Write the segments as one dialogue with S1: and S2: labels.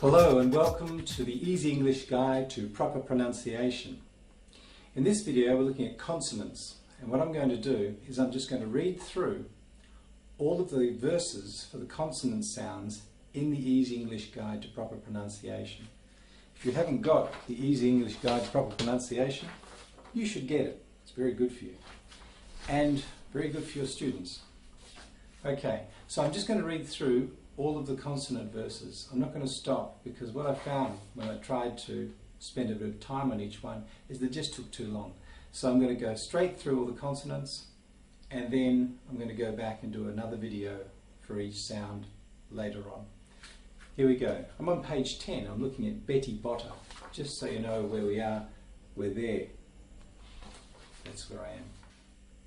S1: Hello and welcome to the Easy English Guide to Proper Pronunciation. In this video we're looking at consonants, and what I'm going to do is I'm just going to read through all of the verses for the consonant sounds in the Easy English Guide to Proper Pronunciation. If you haven't got the Easy English Guide to Proper Pronunciation, you should get it. It's very good for you and very good for your students. Okay, so I'm just going to read through all of the consonant verses. I'm not going to stop because what I found when I tried to spend a bit of time on each one is they just took too long. So I'm going to go straight through all the consonants and then I'm going to go back and do another video for each sound later on. Here we go. I'm on page 10. I'm looking at Betty Botter. Just so you know where we are, we're there. That's where I am.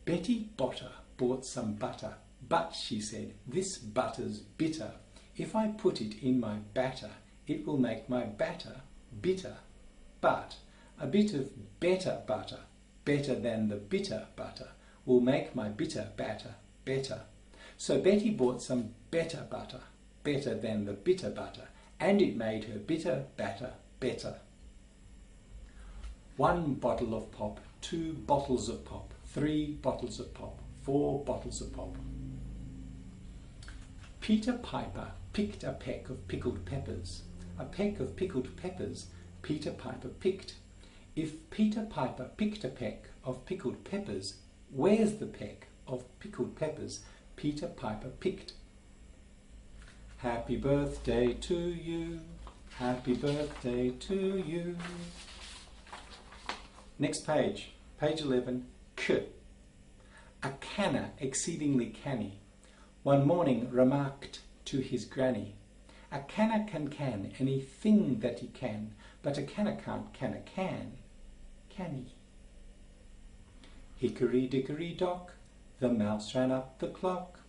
S1: Betty Botter bought some butter. But, she said, this butter's bitter. If I put it in my batter, it will make my batter bitter. But a bit of better butter, better than the bitter butter, will make my bitter batter better. So Betty bought some better butter, better than the bitter butter, and it made her bitter batter better. 1 bottle of pop, 2 bottles of pop, 3 bottles of pop, 4 bottles of pop. Peter Piper picked a peck of pickled peppers. A peck of pickled peppers Peter Piper picked. If Peter Piper picked a peck of pickled peppers, where's the peck of pickled peppers Peter Piper picked? Happy birthday to you. Happy birthday to you. Next page, page 11, K. A canner exceedingly canny one morning remarked to his granny, a canner can anything that he can, but a canner can't can a can he? Hickory dickory dock, the mouse ran up the clock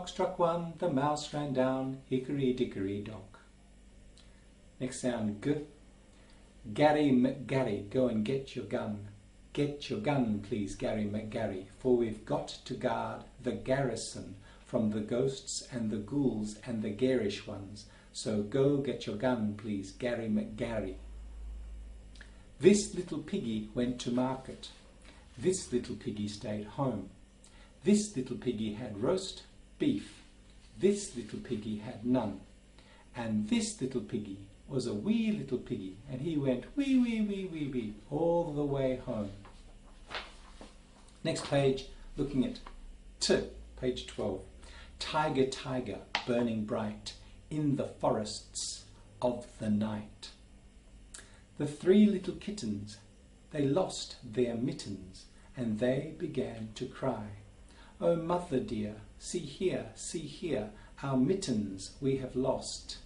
S1: struck 1, the mouse ran down, hickory dickory dock. Next sound, G. Gary McGarry, go and get your gun. Get your gun, please, Gary McGarry, for we've got to guard the garrison from the ghosts and the ghouls and the garish ones. So go get your gun, please, Gary McGarry. This little piggy went to market. This little piggy stayed home. This little piggy had roast beef. This little piggy had none. And this little piggy was a wee little piggy, and he went wee, wee, wee, wee, wee, all the way home. Next page, looking at T, page 12. Tiger, tiger, burning bright in the forests of the night. The 3 little kittens, they lost their mittens, and they began to cry. Oh, mother dear, see here, our mittens we have lost.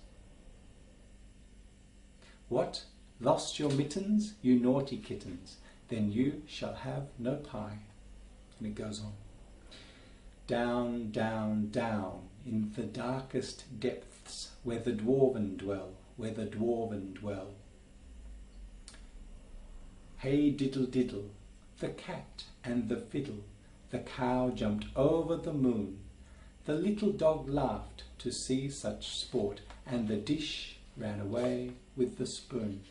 S1: What? Lost your mittens, you naughty kittens? Then you shall have no pie. And it goes on. Down, down, down, in the darkest depths, where the dwarven dwell, where the dwarven dwell. Hey diddle diddle, the cat and the fiddle, the cow jumped over the moon. The little dog laughed to see such sport, and the dish ran away with the spoon.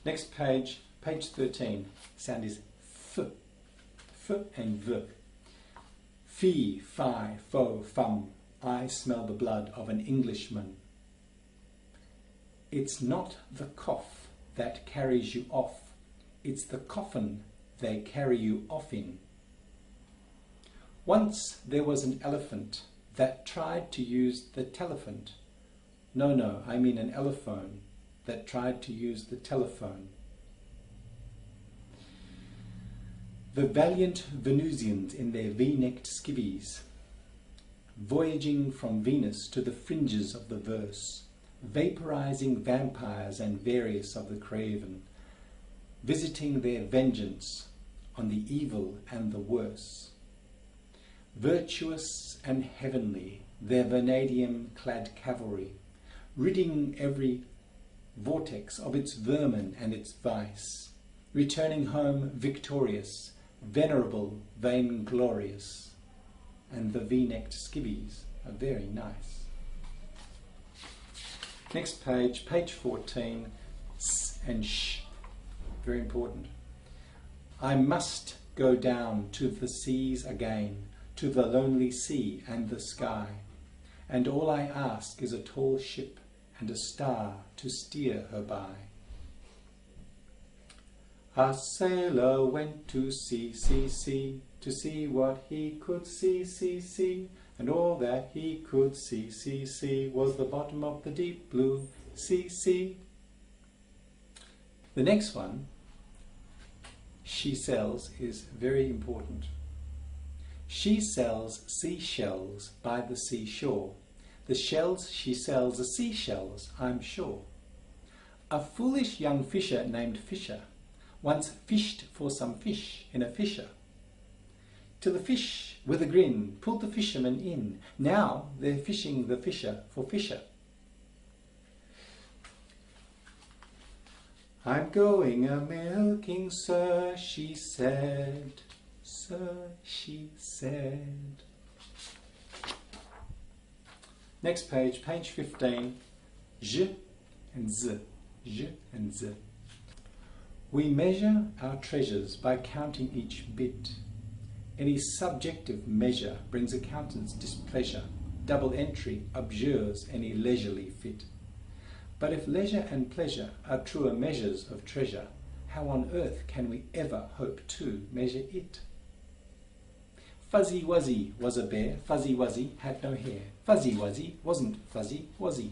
S1: Next page, page 13, sound is F, F and V. Fee, fi, fo, fum, I smell the blood of an Englishman. It's not the cough that carries you off, it's the coffin they carry you off in. Once there was an elephant that tried to use the telephone. No, I mean an elephone that tried to use the telephone. The valiant Venusians in their V-necked skivvies, voyaging from Venus to the fringes of the verse, vaporizing vampires and various of the craven, visiting their vengeance on the evil and the worse. Virtuous and heavenly, their vanadium-clad cavalry, ridding every vortex of its vermin and its vice, returning home victorious, venerable, vainglorious, and the V-necked skivvies are very nice. Next page, page 14, s and sh, very important. I must go down to the seas again, to the lonely sea and the sky, and all I ask is a tall ship and a star to steer her by. A sailor went to sea, to see what he could see, and all that he could see was the bottom of the deep blue sea. The next one, she sells, is very important. She sells seashells by the seashore. The shells she sells are seashells, I'm sure. A foolish young fisher named Fisher once fished for some fish in a fisher, till the fish, with a grin, pulled the fisherman in. Now they're fishing the fisher for Fisher. I'm going a-milking, sir, she said. Sir, she said. Next page, page 15, j and z, j and z. We measure our treasures by counting each bit. Any subjective measure brings accountant's displeasure. Double entry abjures any leisurely fit. But if leisure and pleasure are truer measures of treasure, how on earth can we ever hope to measure it? Fuzzy Wuzzy was a bear, Fuzzy Wuzzy had no hair. Fuzzy Wuzzy wasn't fuzzy, was he?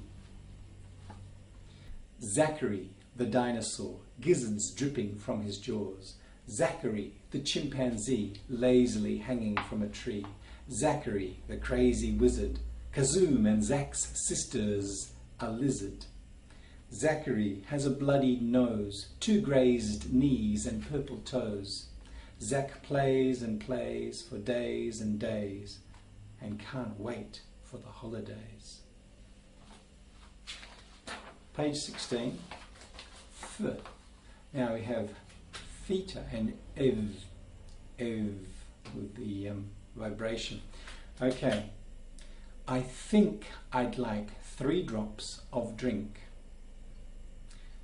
S1: Zachary, the dinosaur, gizzards dripping from his jaws. Zachary, the chimpanzee, lazily hanging from a tree. Zachary, the crazy wizard, Kazoom and Zach's sisters, a lizard. Zachary has a bloodied nose, 2 grazed knees and purple toes. Zach plays and plays for days and days and can't wait for the holidays. Page 16. F. Now we have theta and ev with the vibration. Okay. I think I'd like 3 drops of drink.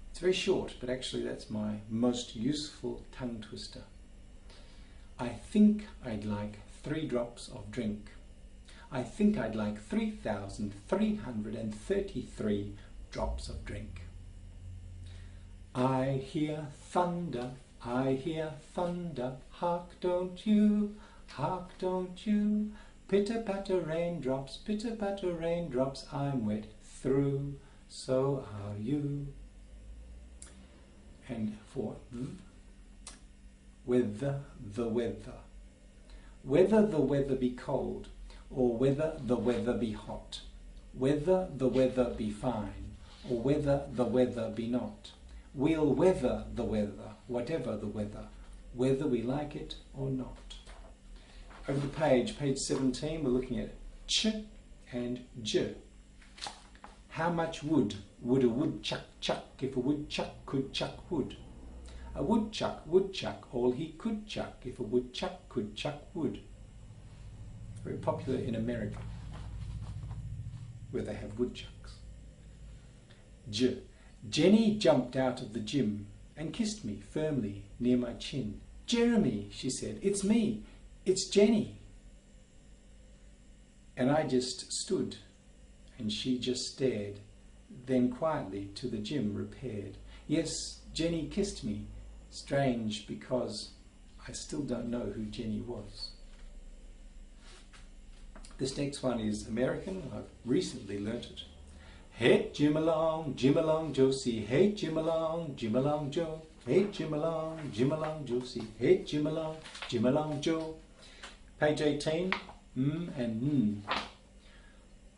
S1: It's very short, but actually that's my most useful tongue twister. I think I'd like 3 drops of drink. I think I'd like 3,333 drops of drink. I hear thunder, hark don't you, pitter-patter raindrops, I'm wet through, so are you. And for whether the weather. Whether the weather be cold, or whether the weather be hot. Whether the weather be fine, or whether the weather be not. We'll weather the weather, whatever the weather, whether we like it or not. Over the page, page 17, we're looking at ch and j. How much wood would a woodchuck chuck if a woodchuck could chuck wood? A woodchuck would chuck all he could chuck if a woodchuck could chuck wood. Very popular in America, where they have woodchucks. J. Jenny jumped out of the gym and kissed me firmly near my chin. Jeremy, she said, it's me, it's Jenny. And I just stood, and she just stared, then quietly to the gym repaired. Yes, Jenny kissed me. Strange, because I still don't know who Jenny was. This next one is American. I've recently learnt it. Hey, Jim along, Josie. Hey, Jim along, Joe. Hey, Jim along, Josie. Hey, Jim along, Joe. Page 18, and n.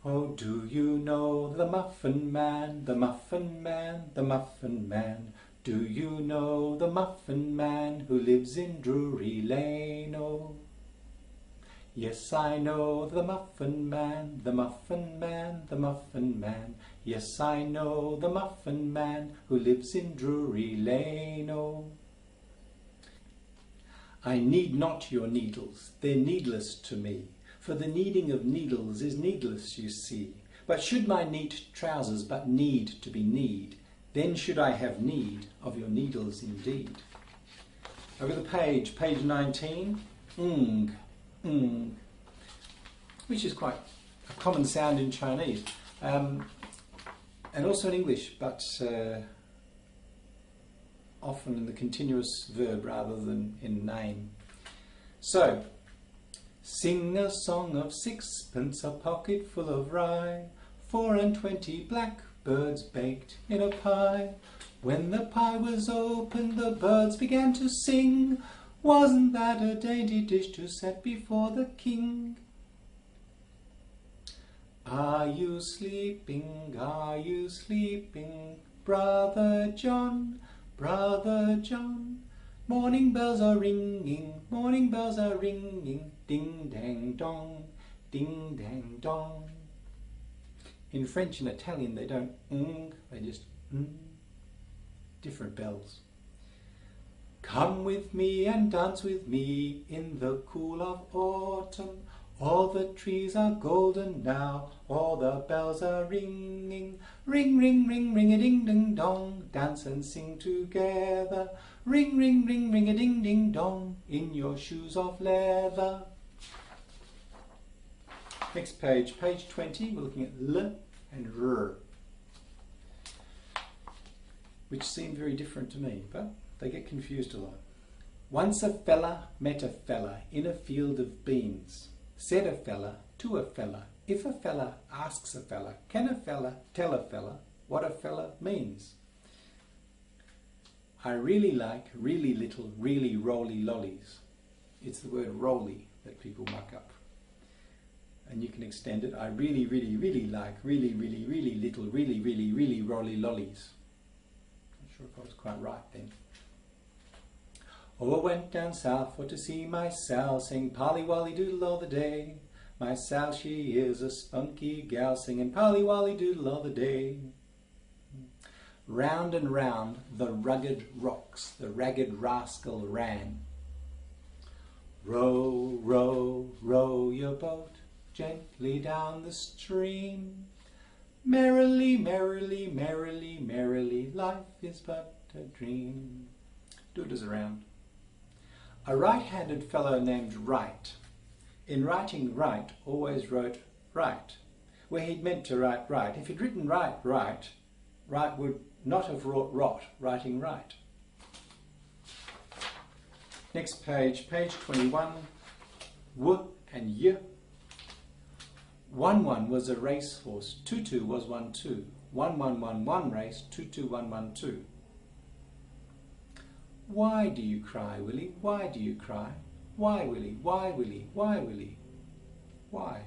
S1: Oh, do you know the Muffin Man, the Muffin Man, the Muffin Man? Do you know the Muffin Man who lives in Drury Lane? Oh, yes, I know the Muffin Man, the Muffin Man, the Muffin Man. Yes, I know the Muffin Man who lives in Drury Lane. Oh, I need not your needles, they're needless to me, for the needing of needles is needless, you see. But should my neat trousers but need to be kneed, then should I have need of your needles indeed. Over the page, page 19, which is quite a common sound in Chinese, and also in English, but often in the continuous verb rather than in name. So, sing a song of sixpence, a pocket full of rye, 24 blackbirds baked in a pie. When the pie was opened, the birds began to sing. Wasn't that a dainty dish to set before the king? Are you sleeping, Brother John, Brother John? Morning bells are ringing, ding dang dong, ding dang dong. In French and Italian they don't they just different bells. Come with me and dance with me in the cool of autumn. All the trees are golden now, all the bells are ringing. Ring, ring, ring, ring-a-ding-ding-dong, dance and sing together. Ring, ring, ring, ring-a-ding-ding-dong, in your shoes of leather. Next page, page 20, we're looking at L and R, which seem very different to me, but they get confused a lot. Once a fella met a fella in a field of beans. Said a fella to a fella, if a fella asks a fella, can a fella tell a fella what a fella means? I really like really little, really roly lollies. It's the word roly that people muck up. And you can extend it. I really, really, really like really, really, really little, really, really, really roly lollies. Not sure if I was quite right then. Oh, I went down south for to see my Sal, sing Polly Wolly Doodle all the day. My Sal, she is a spunky gal, singing Polly Wolly Doodle all the day. Round and round the rugged rocks the ragged rascal ran. Row, row, row your boat gently down the stream. Merrily, merrily, merrily, merrily, life is but a dream. Do it as a round. A right-handed fellow named Wright, in writing right, always wrote right, where he'd meant to write right. If he'd written right, Wright would not have wrought rot, writing right. Next page, page 21, W and Y. 1-1 was a racehorse, 2-2 was 1-2, 1-1-1-1 race, 2-2-1-1-2. Why do you cry, Willie? Why do you cry? Why, Willie? Why, Willie? Why, Willie? Why?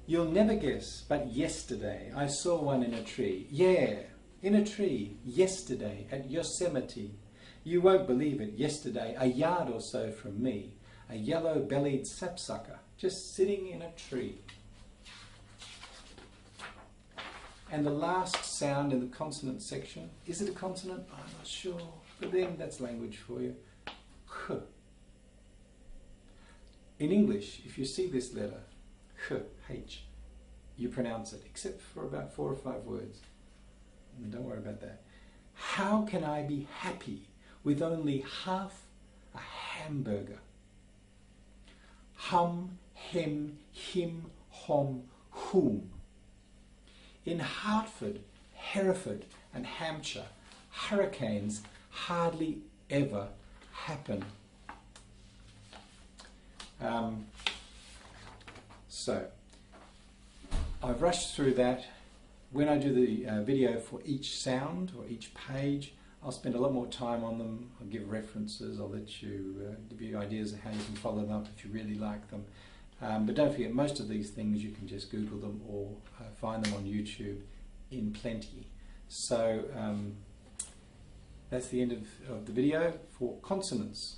S1: You'll never guess, but yesterday I saw one in a tree. Yeah, in a tree, yesterday, at Yosemite. You won't believe it, yesterday, a yard or so from me, a yellow-bellied sapsucker, just sitting in a tree. And the last sound in the consonant section, is it a consonant? I'm not sure, but then that's language for you. H. In English, if you see this letter, H, you pronounce it, except for about 4 or 5 words. And don't worry about that. How can I be happy with only half a hamburger? Hum, hem, him, hom, whom. In Hartford, Hereford and Hampshire, hurricanes hardly ever happen. So, I've rushed through that. When I do the video for each sound or each page, I'll spend a lot more time on them. I'll give references, I'll let you, give you ideas of how you can follow them up if you really like them. But don't forget, most of these things you can just Google them or find them on YouTube in plenty. So that's the end of the video for consonants.